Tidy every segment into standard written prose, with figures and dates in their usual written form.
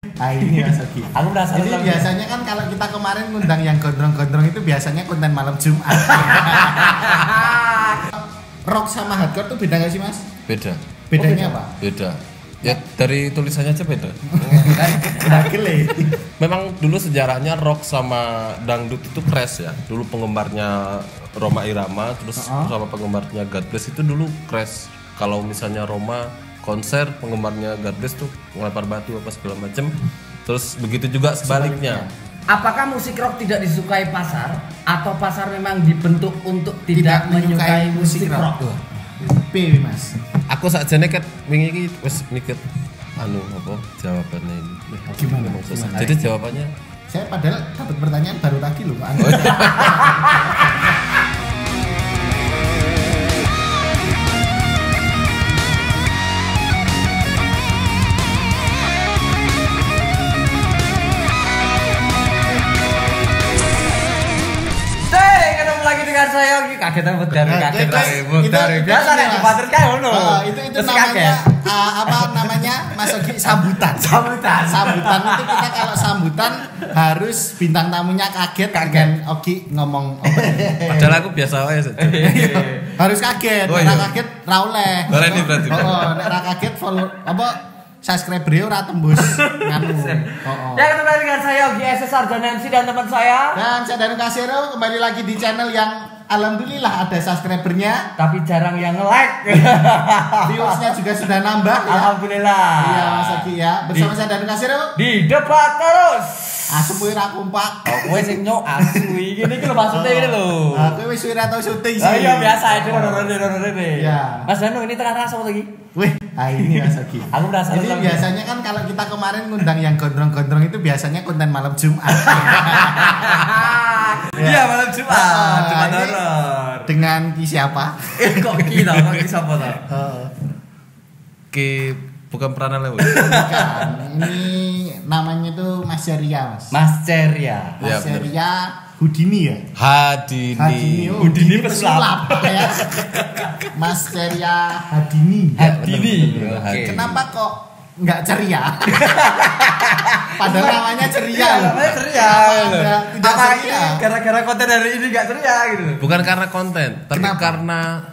Ini Mas Ogi. Aku merasa Jadi biasanya kan kalau kita kemarin ngundang yang gondrong-gondrong itu biasanya konten malam Jumat. Rock sama hardcore tuh beda gak sih Mas? Beda. Bedanya apa? Beda. Ya dari tulisannya aja beda. Gile. Memang dulu sejarahnya rock sama dangdut itu crash ya. Dulu penggemarnya Rhoma Irama terus sama penggemarnya God Bless itu dulu crash. Kalau misalnya Rhoma konser penggemarnya God Bless tuh ngelempar batu apa segala macem. Terus begitu juga sebaliknya. Apakah musik rock tidak disukai pasar atau pasar memang dibentuk untuk tidak menyukai musik rock? P Mas. Aku sakjane ket wingi iki wis mikir apa jawabannya ini. Gimana? Jadi jawabannya Saya padahal dapat pertanyaan baru tadi loh Pak. Dengan saya kaget banget kaget biasa nih Mas. debater kayak ngono. Itu namanya apa namanya Mas Ogi sambutan itu kita kalau sambutan harus bintang tamunya kaget dengan Ogi ngomong apa. padahal aku biasa wae saja. Harus kaget, kaget ra oleh. Berarti. Nek ra kaget follow apa subscriber ora tembus nganu. Ya ketemu dengan saya Ogi SSR dan MC dan teman saya. Dan saya Danu Kasero kembali lagi di channel yang alhamdulillah ada subscribernya, tapi jarang yang nge-like. Viewersnya juga sudah nambah ya. Alhamdulillah. Iya Mas Ogi ya. Bersama saya Danu Kasero di debat terus. Asu kuwi ra kompak. Kowe sing nyok asu iki lho maksudnya ini lho. Kowe wis ora tau syuting sih. Iya biasa itu rene. Iya. Mas Danu ini tengah rasa apa lagi? Wih, ini Mas Ogi. Aku merasa jadi biasanya kan kalau kita kemarin ngundang yang gondrong-gondrong itu biasanya konten malam Jumat. Iya malam Jumat. Jumat horor. Dengan siapa? Kok kita siapa tau? Ki bukan Pranalewi. Bukan. Ini namanya tuh Mas Ceria, Mas. Mas Ceria. Mas Ceria Houdini ya? Houdini pesulap ya. Mas Ceria Hadini. Oke. Kenapa kok nggak ceria? Padahal namanya ceria. Namanya ceria. Tidak ceria. Gara-gara konten hari ini nggak ceria gitu. Bukan karena konten, tapi karena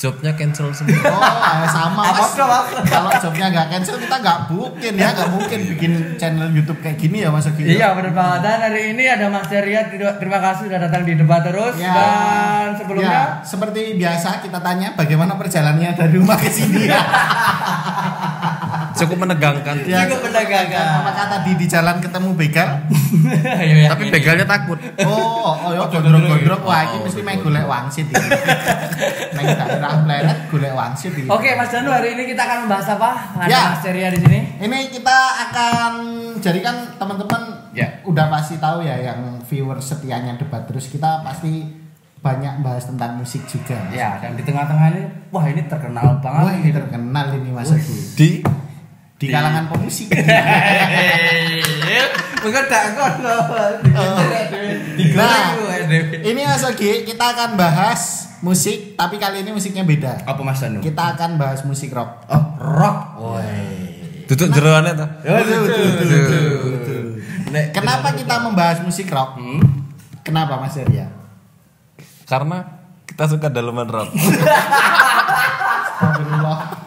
jobnya cancel semua. Sama Mas. Kalau jobnya nggak cancel kita nggak mungkin bikin channel YouTube kayak gini ya Mas Ogi. Iya benar banget. Dan hari ini ada Mas Ceria. Terima kasih sudah datang di debat terus. Ya. Dan sebelumnya seperti biasa kita tanya bagaimana perjalanannya dari rumah ke sini. Cukup menegangkan. Ya, cukup menegangkan. Apakah tadi di jalan ketemu begal? Tapi begalnya takut. Ya gondrong-gondrong. Wah, ini mesti main golek wangsit ini. Main daerah planet golek wangsit ini. Oke, Mas Danu, hari ini kita akan membahas apa? Ada Ya. Mas Ceria di sini. Ini kita akan jadikan teman-teman udah pasti tahu ya yang viewer setianya debat terus kita pasti banyak bahas tentang musik juga. Ya, dan di tengah-tengah ini wah ini terkenal banget. Wah, ini terkenal ini Mas Ogi. Di kalangan pemusik. Bukan tak ngono. Ini Mas Ogi, kita akan bahas musik, tapi kali ini musiknya beda. Apa Mas Danu? Kita akan bahas musik rock. Rock. Woi. Tutup jeroannya tuh. Kenapa kita membahas musik rock? Kenapa Mas Arya? Karena kita suka daleman rock. Astagfirullah.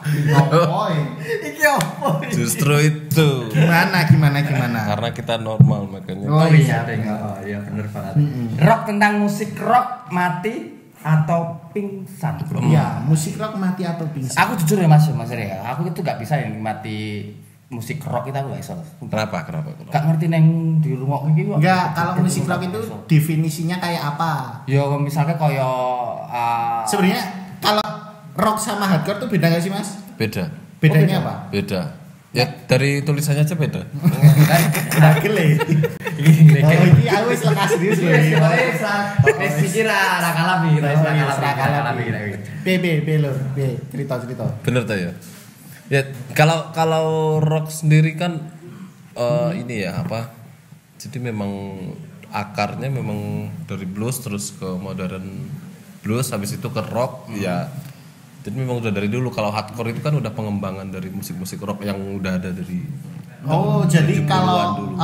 Iki opo? Justru itu. Gimana? Karena kita normal makanya. Iya benar banget. Rock tentang musik rock mati atau pingsan. Iya, musik rock mati atau pingsan. Aku jujur ya Mas ya. Aku itu gak bisa yang mati musik rock itu aku gak bisa. Kenapa? Gak ngerti neng di rumah iki kok. Enggak, kalau musik rock itu definisinya kayak apa? Ya misalnya kayak sebenarnya kalau rock sama hardcore tuh beda gak sih Mas? Beda. Bedanya apa? Beda. Ya dari tulisannya aja beda. Gile. Iki aku wis lekas serius lho. Wis pikir ra kalabi, B lur, cerita. Bener tuh ya. Ya kalau rock sendiri kan ini ya apa? Jadi memang akarnya memang dari blues terus ke modern blues habis itu ke rock ya. Jadi memang udah dari dulu. Kalau hardcore itu kan udah pengembangan dari musik-musik rock yang udah ada dari Oh, jadi 70-an kalau dulu.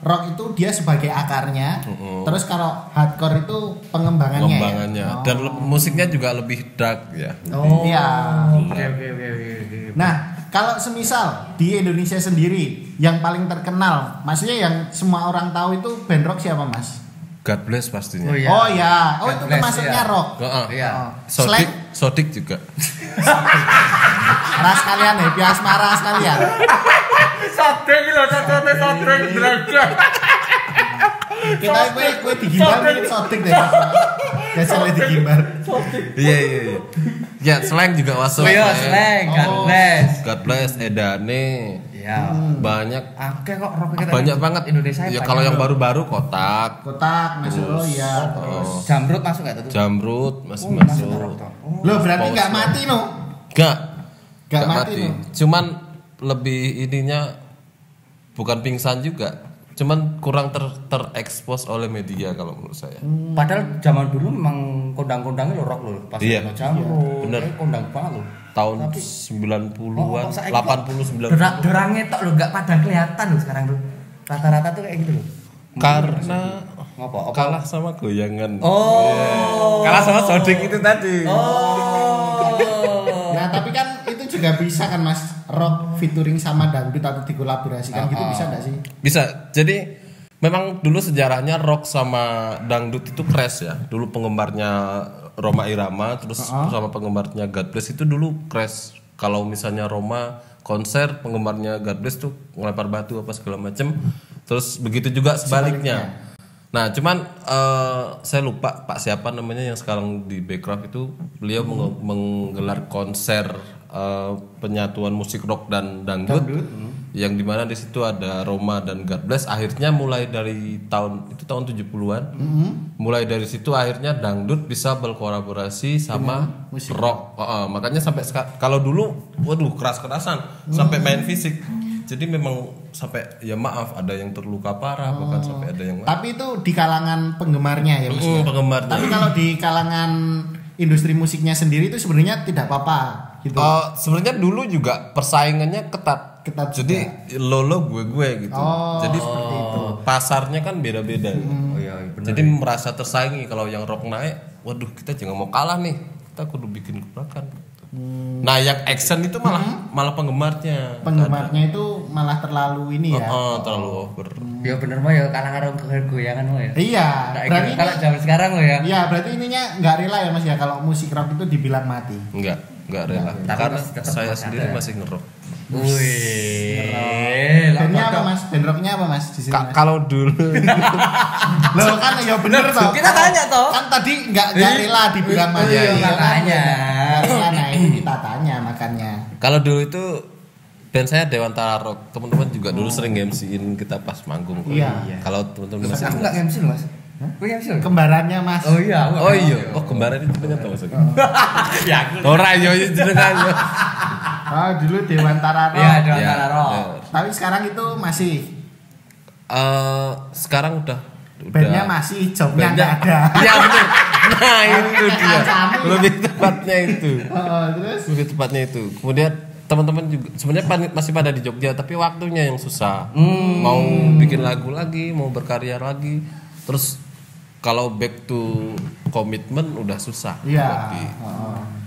rock itu dia sebagai akarnya, terus kalau hardcore itu pengembangannya. pengembangannya ya? dan musiknya juga lebih dark ya. Oh. Iya. Oke. Nah, kalau semisal di Indonesia sendiri yang paling terkenal, maksudnya yang semua orang tahu itu band rock siapa, Mas? God Bless pastinya. Oh, iya. Oh ya, God itu Bless, termasuknya iya. rock. Iya. Sodik juga. Ras kalian ya, bias marah sekalian. Sotek lho, sotek draga. Kita kue digimbar mungkin sodik deh. Biasanya digimbar. Iya. Ya, slang juga masuk. Oh iya, slang, God Bless. God Bless, Edane. Iya. Banyak Oke kok rock kita banyak banget Indonesia. ya. Kalau yang baru-baru Kotak, Kotak masuk, oh iya. Terus Jamrut masuk enggak tuh? Jamrut masih Oh, masuk. lo berarti nggak Pause. mati no? Nggak Mati no? Cuman lebih ininya bukan pingsan juga. Cuman kurang terekspos oleh media kalau menurut saya. Padahal zaman dulu memang kondang-kondangnya lo rock lo. Pas Iya. Jamrut. Bener. Kondang banget lo. Tahun Tapi- 90-an, Oh, saiki 80 90. Derangnya tok lo enggak pada kelihatan lo sekarang lo. Rata-rata tuh kayak gitu lo. Karena Ngapa? kalah sama goyangan. Oh. Kalah sama Sodik itu tadi. Oh. Nah tapi kan itu juga bisa kan Mas, rock featuring sama dangdut atau dikolaborasikan gitu bisa nggak sih? Bisa. Jadi memang dulu sejarahnya rock sama dangdut itu crash ya. Dulu penggemarnya Roma Irama terus sama penggemarnya God Bless itu dulu crash. Kalau misalnya Roma konser penggemarnya God Bless tuh ngelempar batu apa segala macem. Terus begitu juga sebaliknya. Nah, cuman saya lupa Pak siapa namanya yang sekarang di Backcraft itu beliau menggelar konser penyatuan musik rock dan dangdut. Yang dimana di situ ada Roma dan God Bless. Akhirnya mulai dari tahun 70-an, mulai dari situ akhirnya dangdut bisa berkolaborasi sama rock. Makanya sampai kalau dulu, waduh keras-kerasan, sampai main fisik. Jadi memang sampai ya maaf ada yang terluka parah, bahkan sampai ada yang. Tapi itu di kalangan penggemarnya ya Mas. Penggemarnya. Tapi kalau di kalangan industri musiknya sendiri itu sebenarnya tidak apa-apa gitu. Sebenarnya dulu juga persaingannya ketat. Jadi lolo gue gitu. Jadi seperti itu. Pasarnya kan beda-beda. Oh iya, benar. Jadi merasa tersaingi kalau yang rock naik, waduh kita jangan mau kalah nih. Kita kudu bikin gebrakan. Nah, yang action itu malah penggemarnya. Penggemarnya itu malah terlalu ini ya. Terlalu over. Ya bener mah ya kadang-kadang goyangan lo ya. Iya. Nggak Berarti gitu. Kalau zaman sekarang lo ya. Iya, berarti ininya nggak rela ya Mas ya kalau musik rock itu dibilang mati. Enggak rela. Tapi Karena masih tetap saya masih sendiri ada. masih ngerok. Wih. Bandnya apa Mas? Band rocknya apa Mas di sini? Mas? Kalau dulu Loh kan ya bener toh. Kita tanya toh. Kan tadi nggak rela dibilang mati. Iya, makanya. Nggak rela, nah ini kita tanya makanya. kalau dulu itu band saya Dewantara Rock. Teman-teman juga dulu sering MC-in kita pas manggung. Iya. Kalau teman-teman masih Aku enggak MC lo, Mas. Gue MC lo. Kembarannya Mas. Oh iya. Oh iya, kembaran itu ternyata maksudnya. Ora yo jenengan yo. Dulu Dewantara Rock. Iya, Dewantara Ya, Rock. Tapi sekarang itu masih Sekarang udah bandnya masih, jobnya nggak ada. Iya benar. Nah, itu dia. Kacamnya. Lebih tepatnya itu. Terus Lebih tepatnya itu. Kemudian teman-teman juga sebenarnya masih pada di Jogja tapi waktunya yang susah. Mau bikin lagu lagi, mau berkarya lagi. Terus kalau back to komitmen udah susah Iya. buat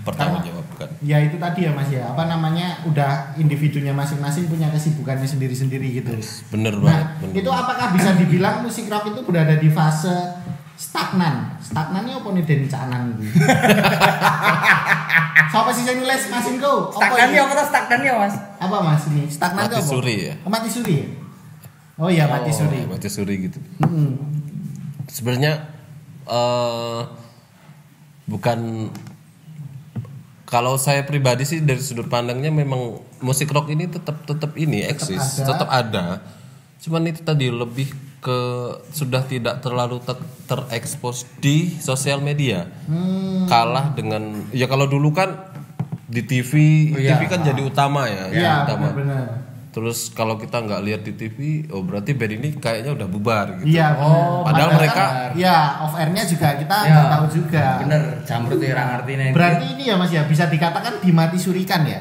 dipertanggungjawabkan. ya itu tadi ya Mas ya, apa namanya, udah individunya masing-masing punya kesibukannya sendiri-sendiri gitu. Bener Nah, banget. bener. itu apakah bisa dibilang musik rock itu berada di fase stagnan? Stagnannya apa nih Denny Canan gitu? Siapa sih yang nulis Mas Inko? Stagnan ya, apa stagnan ya, Mas? Apa Mas ini? Stagnan itu Mati apa? suri ya? Oh, mati suri ya? Oh iya, mati suri. Mati suri gitu. Mm-mm. Sebenarnya bukan, kalau saya pribadi sih dari sudut pandangnya memang musik rock ini tetap ini eksis, tetap ada. Cuman itu tadi lebih ke sudah tidak terlalu terekspos di sosial media. Kalah dengan ya kalau dulu kan di TV, TV kan jadi utama ya, Iya, jadi utama. benar. Terus kalau kita nggak lihat di TV, oh berarti band ini kayaknya udah bubar gitu. Iya, Padahal mereka ya off airnya juga kita Ya, nggak tahu juga. Bener, Jamrut ya orang artinya. Berarti ini ya Mas ya, bisa dikatakan dimati surikan ya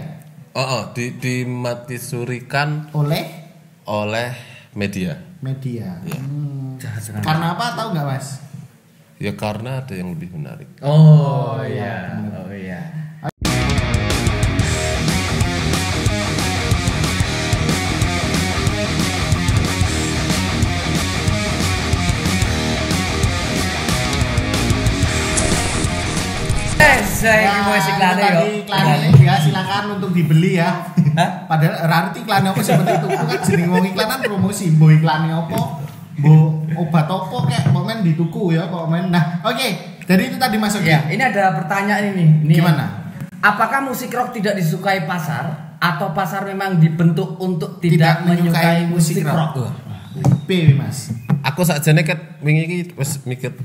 dimati surikan oleh oleh media. Media. Ya. Karena apa tahu nggak Mas? Ya karena ada yang lebih menarik. Oh iya. Oh iya. Saya mau iklan ya. Iklan ya silakan untuk dibeli ya. Padahal rarti iklan apa seperti itu kan jeneng wong iklanan promosi mbok iklane apa? Mbok obat apa kayak komen di tuku ya komen. Nah, oke. Jadi itu tadi masuk ya. Ini ada pertanyaan ini. Gimana? Apakah musik rock tidak disukai pasar atau pasar memang dibentuk untuk tidak menyukai musik rock? P Mas. Aku sakjane ket wingi iki wis mikir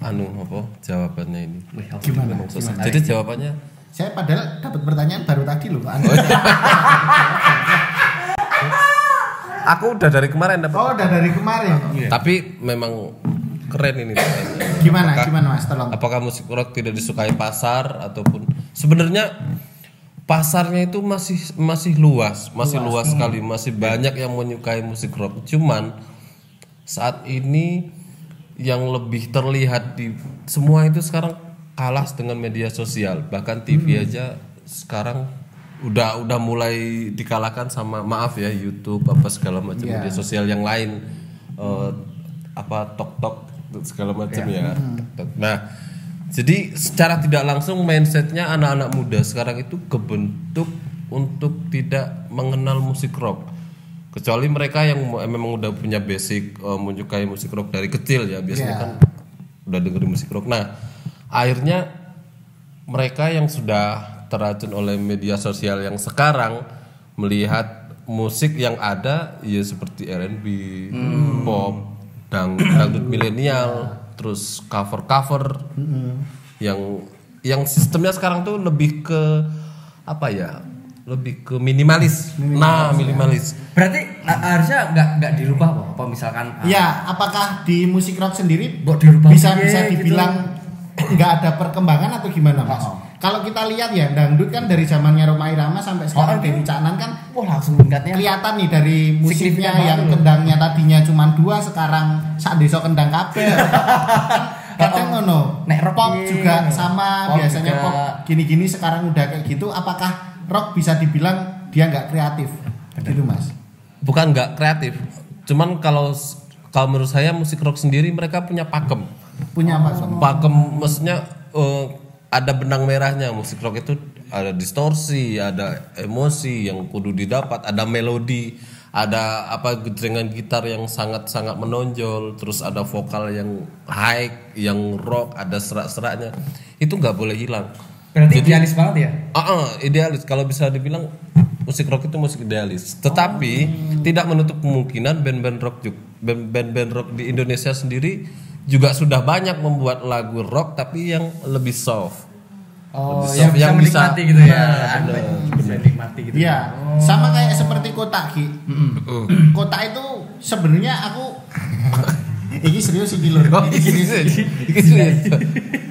apa jawabannya ini. Gimana? Jadi jawabannya saya padahal dapat pertanyaan baru tadi loh. Aku udah dari kemarin dapat. Oh, udah dari kemarin. Tapi memang keren ini. Gimana Mas, tolong. Apakah musik rock tidak disukai pasar ataupun sebenarnya pasarnya itu masih luas sekali, masih banyak yang menyukai musik rock. Cuman saat ini yang lebih terlihat di semua itu sekarang kalah dengan media sosial. Bahkan TV aja sekarang udah mulai dikalahkan sama YouTube apa segala macam media sosial yang lain, TikTok segala macam ya. Nah, jadi secara tidak langsung mindsetnya anak-anak muda sekarang itu kebentuk untuk tidak mengenal musik rock. Kecuali mereka yang memang udah punya basic menyukai musik rock dari kecil ya, biasanya kan udah dengerin musik rock. Nah, akhirnya mereka yang sudah terracun oleh media sosial yang sekarang melihat musik yang ada ya seperti R&B, pop, dangdut milenial, terus cover yang sistemnya sekarang tuh lebih ke apa ya? Lebih ke minimalis. Minimalis. Berarti harusnya nggak dirubah apa misalkan? Ya, apakah di musik rock sendiri bisa dibilang nggak ada perkembangan atau gimana Mas? Kalau kita lihat ya dangdut kan dari zamannya Rhoma Irama sampai sekarang Dewi Canan kan, langsung meningkatnya. Kelihatan nih dari musiknya yang kendangnya tadinya cuma 2 sekarang sak desa kendang kabeh. Kadang ngono. Nek pop juga sama, biasanya pop gini-gini sekarang udah kayak gitu. Apakah rock bisa dibilang dia nggak kreatif, gitu Mas? Bukan nggak kreatif, cuman kalau menurut saya musik rock sendiri mereka punya pakem. Punya apa? Pakem maksudnya ada benang merahnya. Musik rock itu ada distorsi, ada emosi yang kudu didapat, ada melodi, ada gejrengan gitar yang sangat-sangat menonjol, terus ada vokal yang high, yang rock, ada serak-seraknya. Itu nggak boleh hilang. Berarti idealis banget ya? Idealis. Kalau bisa dibilang musik rock itu musik idealis. Tetapi tidak menutup kemungkinan band-band rock di Indonesia sendiri juga sudah banyak membuat lagu rock tapi yang lebih soft. Yang bisa menikmati gitu ya. Bisa menikmati gitu. Iya. Sama kayak seperti Kotak Ki. Kotak itu sebenarnya aku ini serius sih Lur.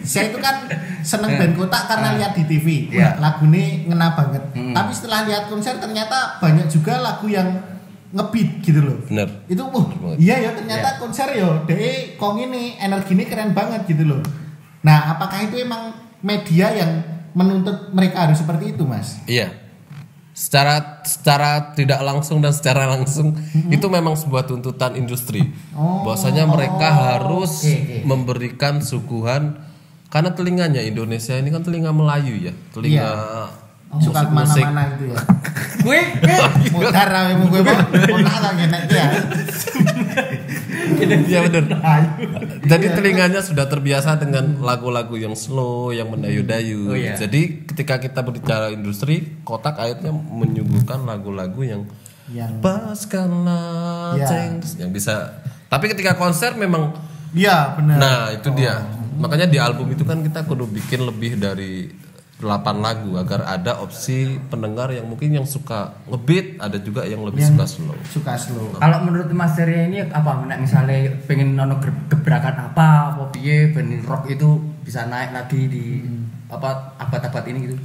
Saya itu kan seneng band Kotak karena lihat di TV. Lagunya ngena banget. Tapi setelah lihat konser ternyata banyak juga lagu yang ngebeat gitu loh. Bener. Itu iya ya ternyata konser yo DE kong ini energinya keren banget gitu loh. Nah, apakah itu emang media yang menuntut mereka harus seperti itu, Mas? Iya. Secara tidak langsung dan secara langsung itu memang sebuah tuntutan industri. Bahwasanya mereka harus memberikan suguhan karena telinganya Indonesia ini kan telinga Melayu ya, telinga suka kemana-mana gitu ya. Gue mutar rame gue pernah lagi nek ya. Iya benar. Jadi telinganya sudah terbiasa dengan lagu-lagu yang slow, yang mendayu-dayu. Jadi ketika kita berbicara industri, Kotak akhirnya menyuguhkan lagu-lagu yang paskanlah yang bisa. Tapi ketika konser memang benar. Nah, itu dia. Makanya di album itu kan kita kudu bikin lebih dari 8 lagu agar ada opsi pendengar yang mungkin yang suka ngebeat, ada juga yang lebih suka slow. Kalau menurut Mas Surya ini apa? Misalnya pengen nono gebrakan apa piye band rock itu bisa naik lagi di abad-abad ini gitu.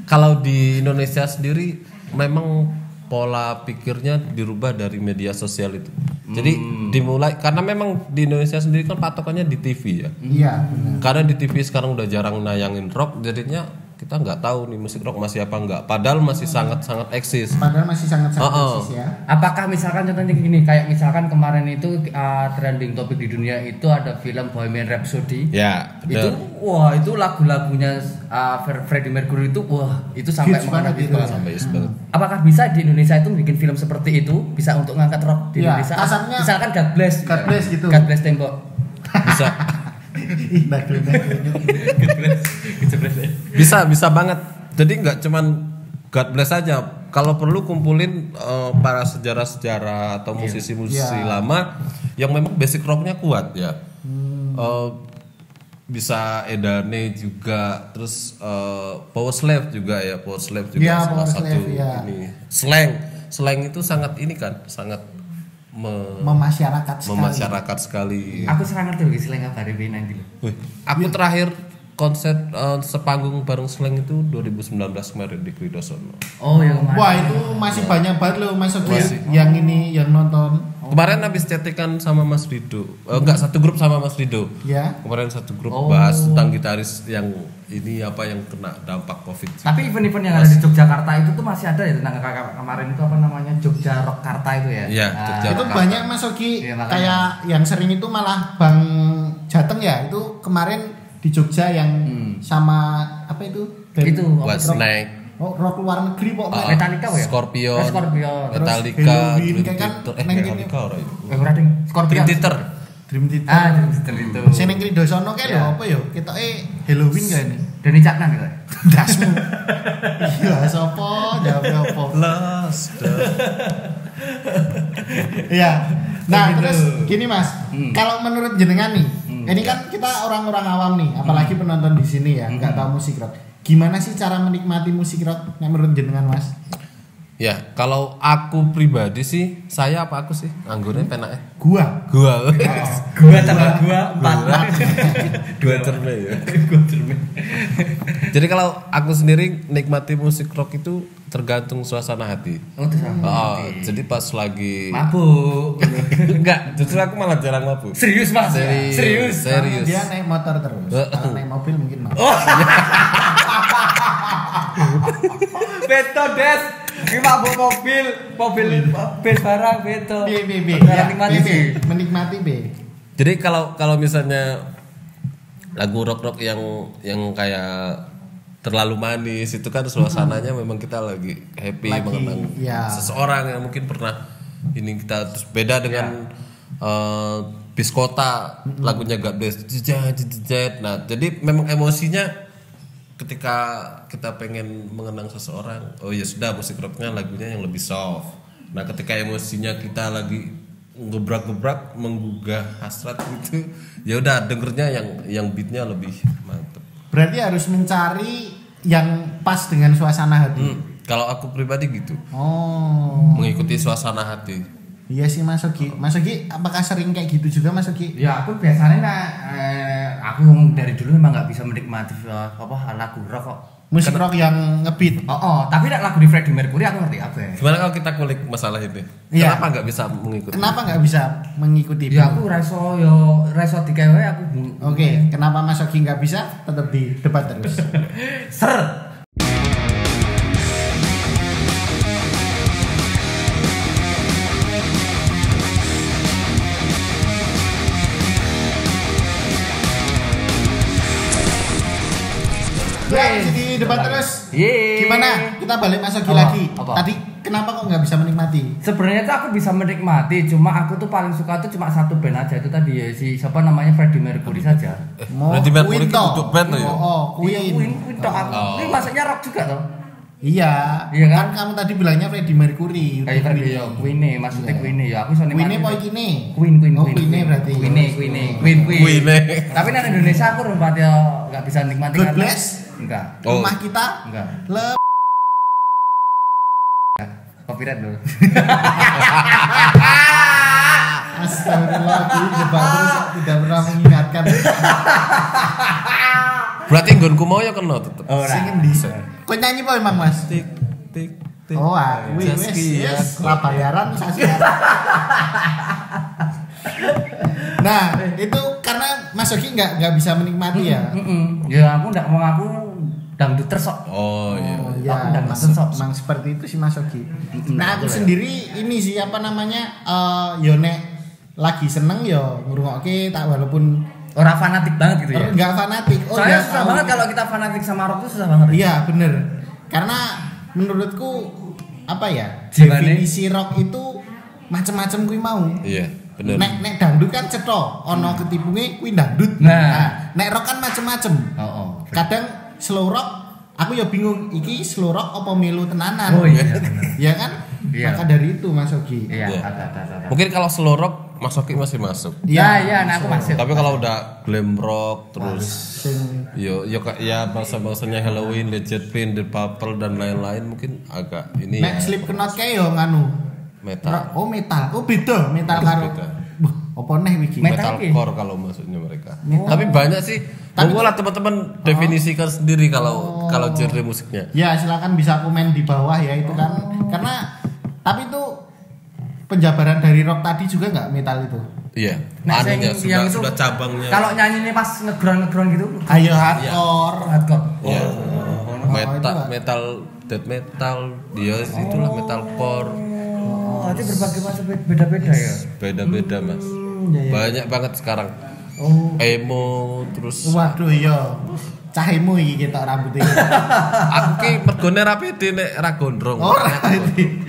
Kalau di Indonesia sendiri memang pola pikirnya dirubah dari media sosial itu. Jadi dimulai karena memang di Indonesia sendiri kan patokannya di TV ya. Iya, benar. Karena di TV sekarang udah jarang nayangin rock, jadinya kita nggak tahu nih musik rock masih apa enggak. Padahal masih sangat-sangat eksis. Padahal masih sangat-sangat eksis ya. Apakah misalkan contohnya gini, kayak misalkan kemarin itu trending topik di dunia itu ada film Bohemian Rhapsody. Ya, Itu benar. itu lagu-lagunya Freddie Mercury itu itu sampai Hits mengangkat banget itu. itu. Sampai banget. Apakah bisa di Indonesia itu bikin film seperti itu bisa untuk ngangkat rock di Ya, Indonesia? kasarnya Misalkan God Bless. God Bless gitu. God Bless tembok. Bisa. Ih, bagel-bagel. Bisa banget. Jadi nggak cuman God Bless aja. Kalau perlu kumpulin para sejarah-sejarah atau musisi-musisi Iya. lama yang memang basic rocknya kuat ya. Bisa Edane juga, terus Power Slave juga ya. Power Slave juga Iya, salah Power satu Slave, iya. ini. Slang itu sangat ini kan, sangat Memasyarakat sekali. memasyarakat sekali. Aku sekarang ngerti lagi selain apa dari nanti loh. Wih, aku terakhir konser sepanggung bareng Slang itu 2019 kemarin di Kridosono. Oh yang kemarin. Wah, itu masih banyak banget loh Mas Oki Masih. yang ini yang nonton. Kemarin habis chattingan sama Mas Rido. Enggak, satu grup sama Mas Rido. Ya. Kemarin satu grup Oh. bahas tentang gitaris yang ini apa yang kena dampak Covid. Tapi event-event yang ada di Yogyakarta itu tuh masih ada ya tentang kemarin itu apa namanya Jogja Rock Karta itu ya. Iya, Jogja Itu Rock banyak Mas Oki Iya, makanya. kayak yang sering itu malah Bang Jateng ya. Itu kemarin di Jogja yang sama apa itu? Band Itu Buat rock- Snake, Oh, rock luar negeri pokoknya. Metallica ya? Scorpion, Scorpion. Terus Metallica, Halloween, Dream kayak kan Theater, neng kene. Metallica ora itu. Ora ding. Scorpion. Dream Theater. Dream Theater. Dream Theater itu. Sing ning Kridosono kae lho Iya. apa ya? Ketoke Halloween kae ini. Deni Caknan gitu. Dasmu. Iya, sapa? Jawab apa? Last. Iya. Nah, Begitu. terus gini Mas, kalau menurut jenengan nih, ini kan kita orang-orang awam nih, apalagi penonton di sini ya, nggak tahu musik rock. Gimana sih cara menikmati musik rock yang menurut jenengan Mas? Ya, kalau aku pribadi sih, saya apa aku sih? Anggurnya penaknya. Gua. Gua. Gua tambah gua 4. Dua cermin ya. Gua cermin. Jadi kalau aku sendiri nikmati musik rock itu tergantung suasana hati. Oh, terus apa? Oh, jadi pas lagi Mabuk. enggak, justru aku malah jarang mabuk. Serius Mas? Serius. Serius. Dia naik motor terus. Kalau naik mobil mungkin mau. Beto Des. Ini mabuk mobil bed barang beto. B. Barang nikmati B. Menikmati B. Jadi kalau misalnya lagu rock yang kayak terlalu manis itu kan suasananya memang kita lagi happy Lagi, mengenang ya. seseorang yang mungkin pernah ini kita terus beda dengan Biskota lagunya God Bless. Nah, jadi memang emosinya ketika kita pengen mengenang seseorang, oh ya sudah musik rocknya lagunya yang lebih soft. Nah, ketika emosinya kita lagi gebrak-gebrak menggugah hasrat gitu, ya udah dengernya yang beatnya lebih mantep. Berarti harus mencari yang pas dengan suasana hati. Kalau aku pribadi gitu, Oh. mengikuti suasana hati. Iya sih Mas Ogi. Mas Ogi, apakah sering kayak gitu juga Mas Ogi? Ya aku biasanya aku dari dulu memang nggak bisa menikmati lagu rock kok. Musik rock yang ngebeat. Oh, tapi lagu di Freddie Mercury aku ngerti apa ya. Gimana kalau kita kulik masalah ini? Iya. Kenapa nggak bisa mengikuti? Kenapa nggak bisa mengikuti? Ya aku reso dikewe aku. Oke, kenapa Mas Ogi nggak bisa? Tetap di debat terus. Ser. Ya, masih di debat terus. Yeay. Gimana? Kita balik Mas Ogi Apa? lagi. Apa? Tadi kenapa kok nggak bisa menikmati? Sebenarnya tuh aku bisa menikmati, cuma aku tuh paling suka tuh cuma satu band aja itu tadi ya si siapa namanya Freddie Mercury saja. Freddie Mercury Queen itu toh. duduk band loh ya? Oh, Iya, Queen. Queen toh aku. Oh. Ini masuknya rock juga toh. Iya. Iya kan? Kamu tadi bilangnya Freddie Mercury. Kayak Freddie ya, Queen maksudnya Queen ya. Aku iso Queen nikmati. apa gini? Queen. Oh, Queen berarti. Queen. Tapi nang Indonesia aku rumpat ya enggak bisa nikmati God karena- Bless. Enggak. Oh. Rumah kita. Enggak. Le Copyright dulu. Astagfirullahaladzim, debat terus tidak pernah mengingatkan. Berarti nggonku mau ya kena tetep. Oh, Sing endi? Kok nyanyi apa emang Mas? Tik tik Sakti. Oh, aku Zaskia. wis lah bayaran Saskia. Nah, itu karena Mas Yogi nggak bisa menikmati ya. Ya aku ndak mau aku dangdut tersok. Oh iya. Oh, Aku ya, udah Mas, ngesensok. emang seperti itu sih Mas Yogi. Nah, aku betul ya. sendiri ini sih apa namanya? Yo nek lagi seneng yo ngrungokke tak walaupun Orang fanatik banget gitu ya. enggak fanatik. Oh, Soalnya ya, susah tahu. banget kalau kita fanatik sama rock itu susah banget. Iya, bener. Karena menurutku apa ya? Gimana? Definisi rock itu macam-macam kuwi mau. Iya, bener. Nek dangdut kan cetha, ana ketipunge kuwi dangdut. Nah. Nek rock kan macam-macam. Oh. Kadang slow rock aku ya bingung iki slow rock apa melu tenanan. Oh iya. Ya kan? Iya. Maka dari itu Mas Ogi. Iya, Iya. ada. Mungkin kalau slow rock Mas Oki masih masuk. Iya, nah aku masih. Tapi kalau udah glam rock terus Sing ya bangsa-bangsanya Halloween, Led Zeppelin, Deep Purple dan lain-lain mungkin agak ini nek ya Slipknot kae yo nganu. metal. Oh metal. Oh beda metal karo. Beda. Wah, apa neh iki? Metal ki? Metalcore kalau maksudnya mereka. Tapi banyak sih. Monggo lah teman-teman definisikan sendiri kalau genre musiknya. Ya silakan bisa komen di bawah ya itu kan. Karena tapi itu penjabaran dari rock tadi juga nggak metal itu. Iya. Nah, Anunya yang itu, sudah cabangnya. Kalau nyanyi ini pas ngeground gitu. Ayo hardcore. Hardcore. Iya. itu. Metal, death metal, dia itulah metalcore. Oh, itu berbagai macam beda-beda ya. Beda-beda, Mas. Iya, iya. Banyak banget sekarang. Oh. Emo terus Waduh iya. Cahemu iki ketok rambutnya. aku ki mergone ra pede nek ra gondrong. Oh,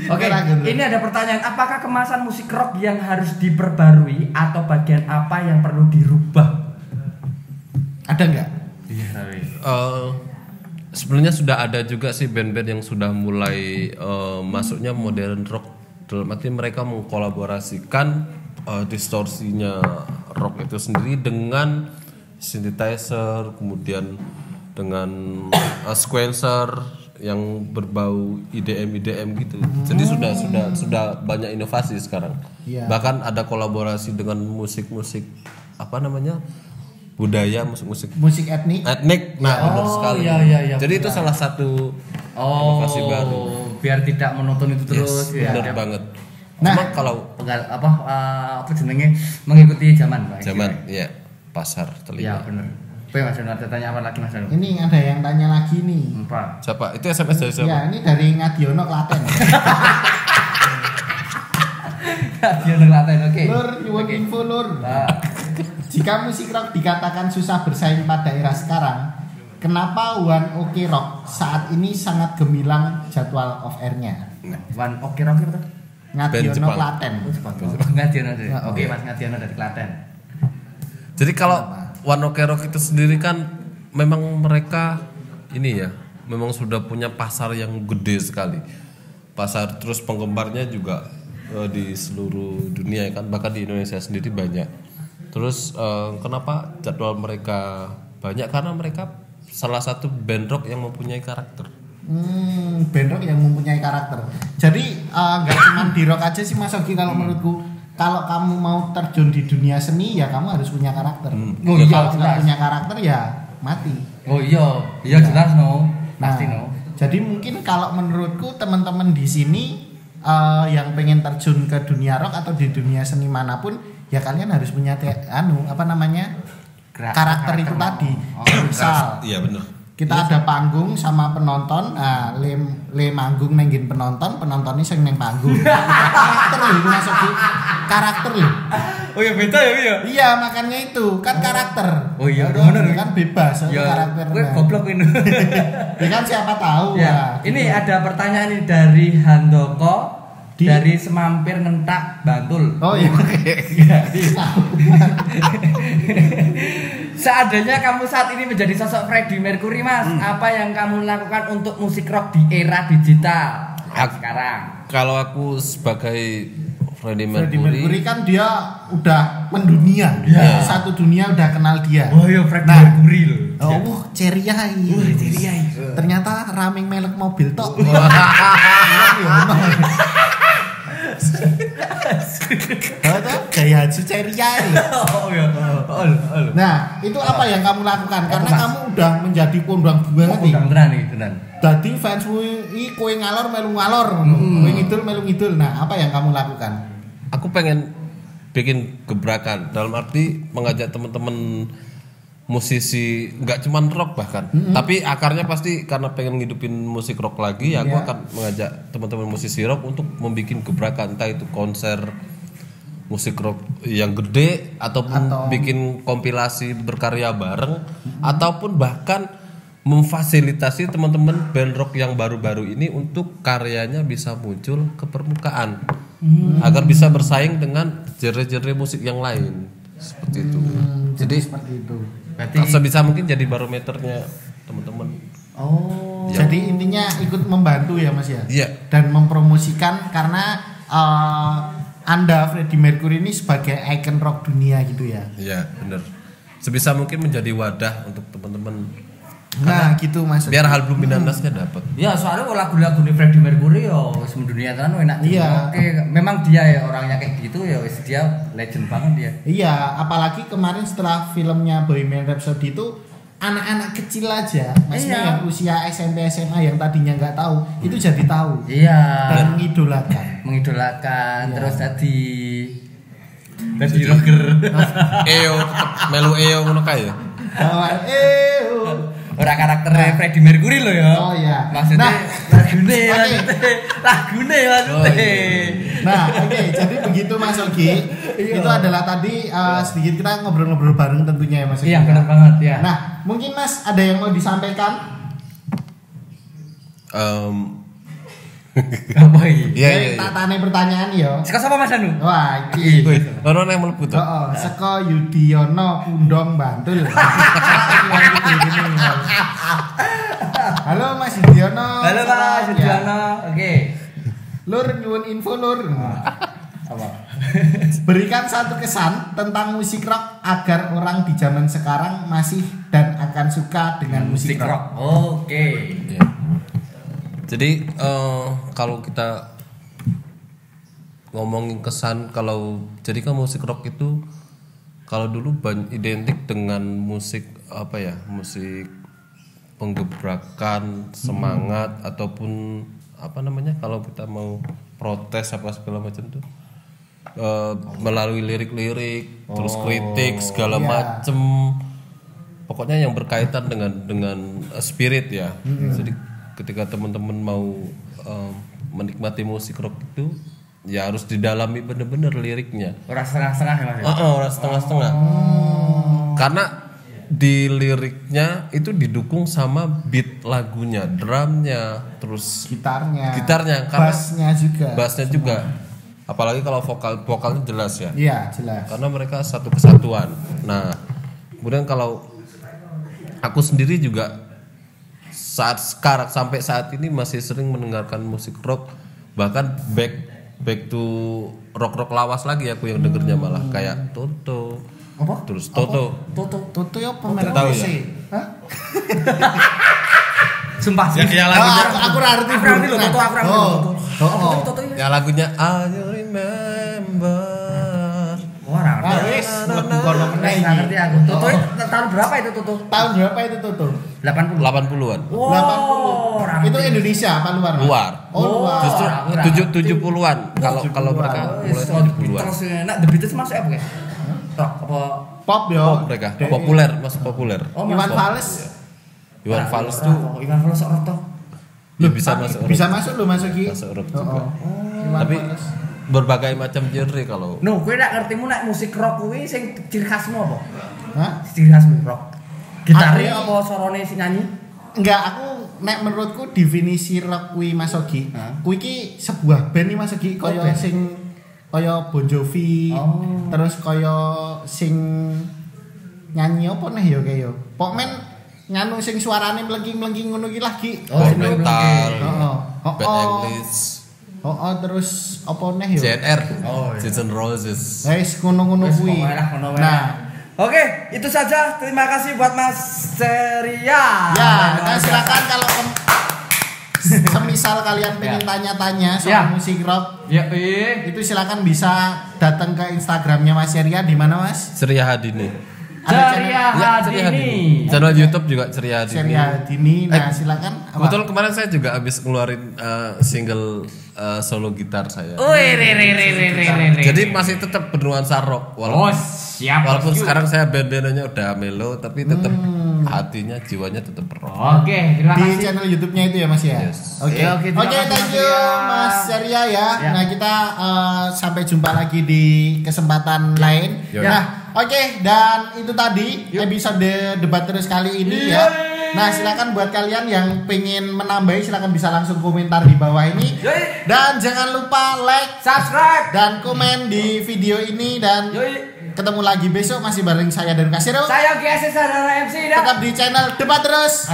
Oke, ini ada pertanyaan. Apakah kemasan musik rock yang harus diperbarui atau bagian apa yang perlu dirubah? Ada nggak? Iya, tapi. Sebenarnya sudah ada juga sih band-band yang sudah mulai masuknya modern rock. Dalam arti mereka mengkolaborasikan distorsinya rock itu sendiri dengan synthesizer, kemudian dengan sequencer yang berbau IDM gitu. Jadi sudah banyak inovasi sekarang. Iya. Bahkan ada kolaborasi dengan musik-musik apa namanya? Budaya, musik-musik Musik etnik. etnik. Nah, benar sekali. Iya. Jadi itu salah satu inovasi baru. Biar tidak monoton itu terus. Benar Ada- banget. Nah. Cuma kalau apa jenenge mengikuti zaman, Pak. zaman ya pasar Iya, telinga. benar. Oke, Mas Dono, ada tanya apa lagi Mas Dono? Ini ada yang tanya lagi nih. Apa? Siapa? Itu SMS dari siapa? Ya ini dari Ngadiono Klaten. Dia ngelatain, oke. Lur, nyuwun info lur. Nah, Jika musik rock dikatakan susah bersaing pada era sekarang, kenapa One Ok Rock saat ini sangat gemilang jadwal off air-nya? One oke rock itu. Ngadiono Jepang. Klaten. Ngadiono. Oke, Mas Ngadiono dari Klaten. Jadi kalau One Ok Rock itu sendiri kan memang mereka ini ya, memang sudah punya pasar yang gede sekali. Pasar terus penggemarnya juga di seluruh dunia ya kan, bahkan di Indonesia sendiri banyak. Terus kenapa jadwal mereka banyak? Karena mereka salah satu band rock yang mempunyai karakter. Band rock yang mempunyai karakter. Jadi nggak cuma di rock aja sih Mas Ogi kalau menurutku. Kalau kamu mau terjun di dunia seni ya kamu harus punya karakter. Oh iya, Kalau nggak jelas. punya karakter ya mati. Oh iya jelas no. Pasti Nah, no. jadi mungkin kalau menurutku teman-teman di sini yang pengen terjun ke dunia rock atau di dunia seni manapun ya kalian harus punya karakter itu tadi. Misal Iya benar. kita ada panggung sama penonton, nah le manggung nenggin penontonnya sing neng panggung. Karakter loh itu masuk di karakter loh. Oh iya beda ya. Iya makanya itu kan karakter. Oh iya, Udah, bener. kan bebas karakter. Gue goblok ini. Ya kan siapa tahu Ya, ya. ini ada pertanyaan ini dari Handoko Di- dari Semampir Ngentak Bantul. Oh iya. Seandainya kamu saat ini menjadi sosok Freddie Mercury, Mas, apa yang kamu lakukan untuk musik rock di era digital sekarang? Kalau aku sebagai Freddie Freddie Mercury, Mercury kan dia udah mendunia. Ya. Satu dunia udah kenal dia. Oh iya Freddie Nah. Mercury loh. Oh, ceriai. Ternyata raming melek mobil tok. Gaya haji ceriai. Oh iya. Nah, itu apa yang kamu lakukan? Karena Mas? kamu udah menjadi kondang banget nih. Undang tenan nih, tenan. Dadi fansmu iki kowe ngalor melu ngalor ngono. Kowe ngidul melu ngidul. Nah, apa yang kamu lakukan? Aku pengen bikin gebrakan dalam arti mengajak teman-teman musisi nggak cuman rock bahkan tapi akarnya pasti karena pengen ngidupin musik rock lagi ya aku akan mengajak teman-teman musisi rock untuk membuat gebrakan entah itu konser musik rock yang gede ataupun bikin kompilasi berkarya bareng ataupun bahkan memfasilitasi teman-teman band rock yang baru-baru ini untuk karyanya bisa muncul ke permukaan agar bisa bersaing dengan genre-genre musik yang lain seperti itu. Jadi Seperti itu. Berarti sebisa mungkin jadi barometernya teman-teman. Oh, jadi intinya ikut membantu ya Mas ya? Iya. Dan mempromosikan karena Anda Freddie Mercury ini sebagai ikon rock dunia gitu ya? Iya, benar. Sebisa mungkin menjadi wadah untuk teman-teman. Nah, gitu Mas. Biar hal Bluminantasnya dapat. ya soalnya kalau lagu-lagu di Freddie Mercury yo wis mendunia kan enak. Iya. Oke, memang dia ya orangnya kayak gitu ya wis dia legend banget dia. Iya, apalagi kemarin setelah filmnya Bohemian Rhapsody itu anak-anak kecil aja, maksudnya Iya. yang usia SMP SMA yang tadinya nggak tahu, itu jadi tahu Iya. dan mengidolakan. Mengidolakan Iya. terus tadi rocker. Eo tetep melu eo ngono kae ya. Orang karakternya Freddie Mercury loh ya. Oh iya. Maksudnya Nah, lagune oke. lagune maksudnya. Nah, oke, jadi begitu Mas Ogi. Itu adalah tadi sedikit kita ngobrol-ngobrol bareng tentunya ya Mas Ogi. Iya benar banget ya. Nah, mungkin Mas ada yang mau disampaikan? Apa ini? Iya. Tak tanya pertanyaan ya. Saka sapa Mas Anu? Wah, iki. Wih, ono yang mlebu to. Heeh, saka Yudiono Pundong Bantul. Halo Mas Yudiono. Halo Mas Ya. Yudiono. Oke. Lur nyuwun info lur. Apa? Berikan satu kesan tentang musik rock agar orang di zaman sekarang masih dan akan suka dengan musik rock. Oke. Iya. Jadi kalau kita ngomongin kesan kalau jadi kan musik rock itu kalau dulu identik dengan musik apa ya musik penggebrakan semangat ataupun apa namanya kalau kita mau protes apa segala macam tuh melalui lirik-lirik terus kritik segala macem pokoknya yang berkaitan dengan spirit ya. Jadi ketika teman-teman mau menikmati musik rock itu ya harus didalami bener-bener liriknya. Orang setengah-setengah ya Mas. Orang setengah-setengah. Karena di liriknya itu didukung sama beat lagunya, drumnya, terus Gitarnya, karena bassnya juga. Apalagi kalau vokalnya jelas ya. Iya, jelas. Karena mereka satu kesatuan. Nah, kemudian kalau aku sendiri juga sampai saat ini masih sering mendengarkan musik rock, bahkan back to rock lawas lagi aku yang dengernya malah kayak Toto. Apa? Terus Toto. Toto ya pemerek Tahu WC. ya? Hah? Sumpah sih. Ya lagunya Aku ngerti Aku ngerti loh, Toto, aku ngerti loh, Toto. Oh. Toto ya. ya lagunya I remember. Wah, Ah, wis, mlebu kono meneh nggak iki. ngerti aku. Toto tahun berapa itu Toto? Tahun berapa itu Toto? 80. 80-an. Wow, 80. Itu Indonesia apa luar? Luar. Oh, luar. Justru Orang. 70-an kalau mereka mulai 70-an. Terus nah, The Beatles masuk apa kayak? Rock apa? Pop ya. Pop mereka populer, masih populer. Oh, Iwan masuk. Fals. Iwan Fals tuh Iwan Fals rock toh. ya bisa masuk Bisa masuk loh masuk iki. Masuk rock Oh, juga. oh. Iwan Tapi Fals. berbagai macam genre kalau No, kowe nak ngertimu nak musik rock kuwi sing ciri khasmu apa? Hah? Ciri khasmu rock. Gitare Aku- apa sorone sing nyanyi? Enggak, aku nek menurutku definisi rock kuwi Mas Ogi. Hah? Kuwi iki sebuah band nih Mas Ogi kaya band. sing kaya Bon Jovi. Oh. Terus kaya sing nyanyi apa nih ya kaya. Pokmen nganu sing suarane mlengking-mlengking ngono iki lagi. Oh, sing mental, Heeh. Bad English, Terus apa nih ya? CNR, Oh, iya. Guns N' Roses. Wis ngono-ngono Wis, kuwi. pokoknya lah, ngono wae. Nah, Oke, itu saja. Terima kasih buat Mas Ceria. ya, nah silakan kalau semisal kalian pengen tanya-tanya soal Ya. musik rock, Ya, itu silakan bisa datang ke Instagramnya Mas Ceria di mana Mas? Ceria Hadini. Ceria Dini. Channel YouTube juga Ceria Dini. Ceria Dini. Nah, silakan. Kebetulan kemarin saya juga habis ngeluarin single solo gitar saya. Jadi masih tetap bernuansa rock walaupun sekarang saya band-bandannya udah melo tapi tetap hatinya jiwanya tetap rock. Oke, terima di kasih. channel YouTube-nya itu ya Mas ya. Yes. Oke, terima kasih, thank you Mas Ceria ya. Nah, kita sampai jumpa lagi di kesempatan lain. Yo. Nah, oke, dan itu tadi episode debat terus kali ini ya. Nah, silakan buat kalian yang pengen menambahi silakan bisa langsung komentar di bawah ini. Dan jangan lupa like, Subscribe. dan komen di video ini dan ketemu lagi besok masih bareng saya dan Kasiro. Saya GS Sadara MC. Tetap di channel Debat Terus.